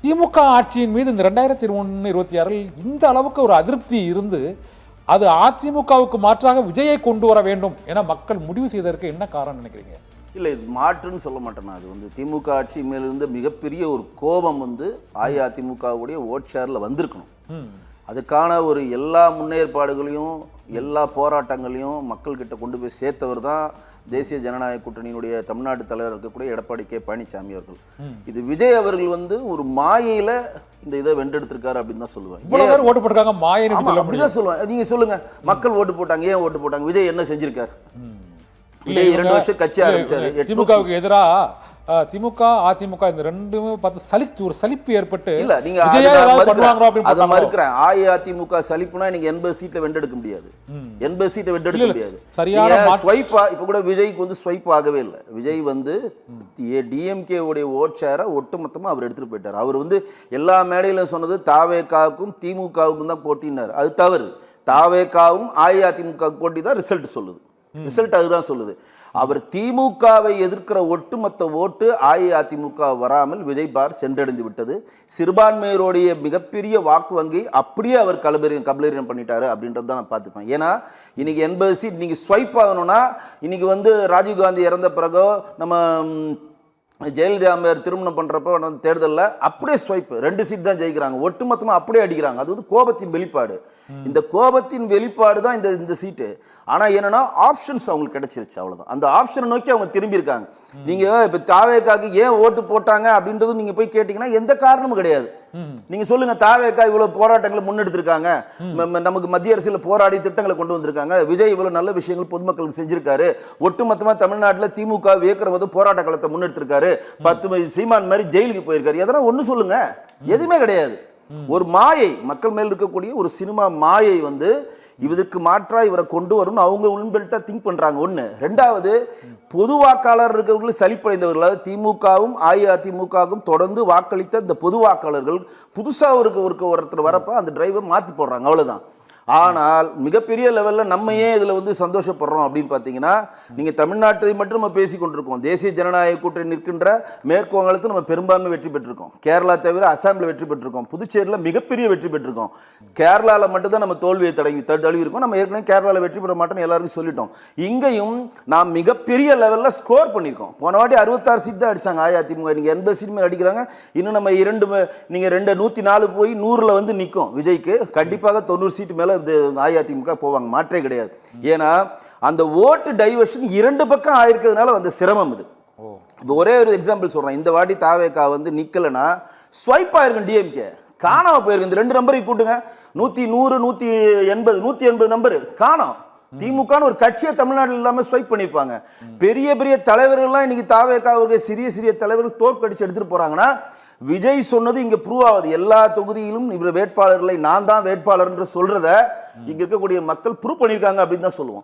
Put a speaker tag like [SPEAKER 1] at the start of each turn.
[SPEAKER 1] திமுக ஆட்சியின் மீது இந்த 2021-26 இந்த அளவுக்கு ஒரு அதிருப்தி இருந்து அது அதிமுகவுக்கு மாற்றாக விஜயை கொண்டு வர வேண்டும் என மக்கள் முடிவு செய்ததற்கு என்ன காரணம் நினைக்கிறீங்க?
[SPEAKER 2] இல்லை, இது மாற்றுன்னு சொல்ல மாட்டேன். அது வந்து திமுக ஆட்சி மேலிருந்து மிகப்பெரிய ஒரு கோபம் வந்து அஇஅதிமுகவுடைய ஓட் ஷேரில் வந்திருக்கணும். அதுக்கான ஒரு எல்லா முன்னேற்பாடுகளையும் எல்லா போராட்டங்களையும் மக்கள்கிட்ட கொண்டு போய் சேர்த்தவர் தான் தேசிய ஜனநாயக கூட்டணியினுடைய தமிழ்நாடு தலைவர் இருக்கக்கூடிய எடப்பாடி கே பழனிசாமி அவர்கள். இது விஜய் அவர்கள் வந்து ஒரு மாயையில இந்த இதை வென்றெடுத்திருக்காரு அப்படின்னு தான் சொல்லுவேன்.
[SPEAKER 1] ஓட்டு போட்டாங்க
[SPEAKER 2] அப்படிதான் சொல்லுவேன். நீங்க சொல்லுங்க, மக்கள் ஓட்டு போட்டாங்க, ஏன் ஓட்டு போட்டாங்க? விஜய் என்ன செஞ்சிருக்காரு? விஜய் 2 வருஷம் கட்சி ஆரம்பிச்சாரு.
[SPEAKER 1] திமுகவுக்கு எதிராக திமுக அதிமுக இந்த ரெண்டுமே பார்த்து ஒரு சலிப்பு ஏற்பட்டு
[SPEAKER 2] இல்ல, நீங்க அதை மறுக்கிறேன். அஇஅதிமுக சலிப்புனா நீங்க 80 சீட்ல வென்றெடுக்க முடியாது. 80 சீட்டை வென்றெடுக்க முடியாது. ஸ்வைப்பா இப்ப கூட விஜய்க்கு வந்து ஸ்வைப் ஆகவே இல்லை. விஜய் வந்து டிஎம்கே உடைய ஓட் ஷேரை ஒட்டுமொத்தமா அவர் எடுத்துட்டு போயிட்டார். அவர் வந்து எல்லா மேடையில சொன்னது தாவேகாவுக்கும் திமுகவுக்கும் தான் போட்டினார். அது தவறு. தாவேகாவும் அஇஅதிமுக போட்டி தான் ரிசல்ட் சொல்லுது. ரிசல்ட் அதுதான் சொல்லுது. அவர் திமுகவை எதிர்க்கிற ஒட்டுமொத்த ஓட்டு அஇஅதிமுக வராமல் விஜய் பார் சென்றடைந்து விட்டது. சிறுபான்மையருடைய மிகப்பெரிய வாக்கு வங்கி அப்படியே அவர் கபலீரம் பண்ணிட்டாரு அப்படின்றது தான் நான் பார்த்துப்பேன். ஏன்னா இன்னைக்கு 80 சீட் நீங்க ஸ்வைப் ஆகணும்னா இன்னைக்கு வந்து ராஜீவ்காந்தி இறந்த பிறகோ நம்ம ஜெயலலிதா அம்மையார் திருமணம் பண்றப்ப தேர்தலில் அப்படியே ஸ்வைப் 2 சீட் தான் ஜெயிக்கிறாங்க. ஒட்டுமொத்தமா அப்படியே அடிக்கிறாங்க. அது வந்து கோபத்தின் வெளிப்பாடு. இந்த கோபத்தின் வெளிப்பாடு தான் இந்த சீட்டு. ஆனா என்னன்னா ஆப்ஷன்ஸ் அவங்களுக்கு கிடைச்சிருச்சு, அவ்வளவுதான். அந்த ஆப்ஷனை நோக்கி அவங்க திரும்பி இருக்காங்க. நீங்க இப்ப தாவேக்காக்கு ஏன் ஓட்டு போட்டாங்க அப்படின்றது நீங்க போய் கேட்டீங்கன்னா எந்த காரணமும் கிடையாது. நீங்க சொல்லுங்க, தாவேக்கா இவ்வளவு போராட்டங்களை முன்னெடுத்திருக்காங்க, நமக்கு மத்திய அரசியல போராடி திட்டங்களை கொண்டு வந்திருக்காங்க, விஜய் இவ்வளவு நல்ல விஷயங்கள் பொதுமக்களுக்கு செஞ்சிருக்காரு, ஒட்டுமொத்தமா தமிழ்நாட்டில் திமுக வியக்கிற போராட்ட காலத்தை முன்னெடுத்திருக்காரு, 10 சீமான் மாதிரி ஜெயிலுக்கு போயிருக்காரு, எதனா ஒண்ணு சொல்லுங்க. எதுவுமே கிடையாது. ஒரு மாயை, மக்கள் மேல் இருக்கக்கூடிய ஒரு சினிமா மாயை வந்து இதற்கு மாற்றா இவரை கொண்டு வரணும் அவங்க உள்பெல்ட்டா திங்க் பண்றாங்க. ஒண்ணு. ரெண்டாவது, பொது வாக்காளர் இருக்கிறவர்கள் சலிப்படைந்தவர்கள், அதாவது திமுகவும் அஇஅதிமுகவும் தொடர்ந்து வாக்களித்த இந்த பொது வாக்காளர்கள் புதுசா ஒருத்தர் வரப்ப அந்த டிரைவை மாத்தி போடுறாங்க, அவ்வளவுதான். ஆனால் மிகப்பெரிய லெவலில் நம்ம ஏன் இதில் வந்து சந்தோஷப்படுறோம் அப்படின்னு பார்த்தீங்கன்னா, நீங்கள் தமிழ்நாட்டை மட்டும் நம்ம பேசி கொண்டிருக்கோம். தேசிய ஜனநாயக கூட்டணி நிற்கின்ற மேற்கு வங்காளத்தில் நம்ம பெரும்பான்மை வெற்றி பெற்றிருக்கோம். கேரளா தவிர அசாமில் வெற்றி பெற்றிருக்கோம். புதுச்சேரியில் மிகப்பெரிய வெற்றி பெற்றிருக்கோம். கேரளாவில் மட்டும்தான் நம்ம தோல்வியை தழுவிருக்கோம். நம்ம ஏற்கனவே கேரளாவில் வெற்றி பெற மாட்டோம்னு எல்லாருக்கும் சொல்லிட்டோம். இங்கேயும் நாம் மிகப்பெரிய லெவலில் ஸ்கோர் பண்ணியிருக்கோம். போன வாட்டி 66 சீட் தான் அடித்தாங்க அஇஅதிமுக. நீங்கள் 80 சீட் மேலே அடிக்கிறாங்க. இன்னும் நம்ம 104 போய் 100 வந்து நிற்கும். விஜய்க்கு கண்டிப்பாக 90 சீட் மேலே அஇஅதிமுக போவாங்க, மாற்றே கிடையாது. ஏன்னா அந்த ஓட்டு டைவர்ஷன் 2 பக்கம் ஆயிருக்கிறதுனால வந்த சிரமம் இது. இப்போ ஒரே ஒரு எக்ஸாம்பிள் சொல்றேன். இந்த வாட்டி தாவேகா வந்து நிக்கலனா ஸ்வைப் ஆயிருக்கும், டிஎம்கே காணாம போயிருக்கு. இந்த 2 நம்பரை கூட்டுங்க, 100, 180 நம்பர் காணோம். திமுக ஒரு கட்சியை தமிழ்நாட்டில் இல்லாம ஸ்வைப் பண்ணிருப்பாங்க. பெரிய பெரிய தலைவர்கள்லாம் இன்னைக்கு தாவேகாவுடைய சிறிய தலைவர்கள் தோற்கடிச்சு எடுத்துட்டு போறாங்கன்னா விஜய் சொன்னது இங்க ப்ரூவ் ஆகுது. எல்லா தொகுதியிலும் இவர் வேட்பாளர்களை நான் தான் வேட்பாளர் என்று சொல்றத இங்க இருக்கக்கூடிய மக்கள் ப்ரூவ் பண்ணிருக்காங்க அப்படின்னு தான் சொல்லுவோம்.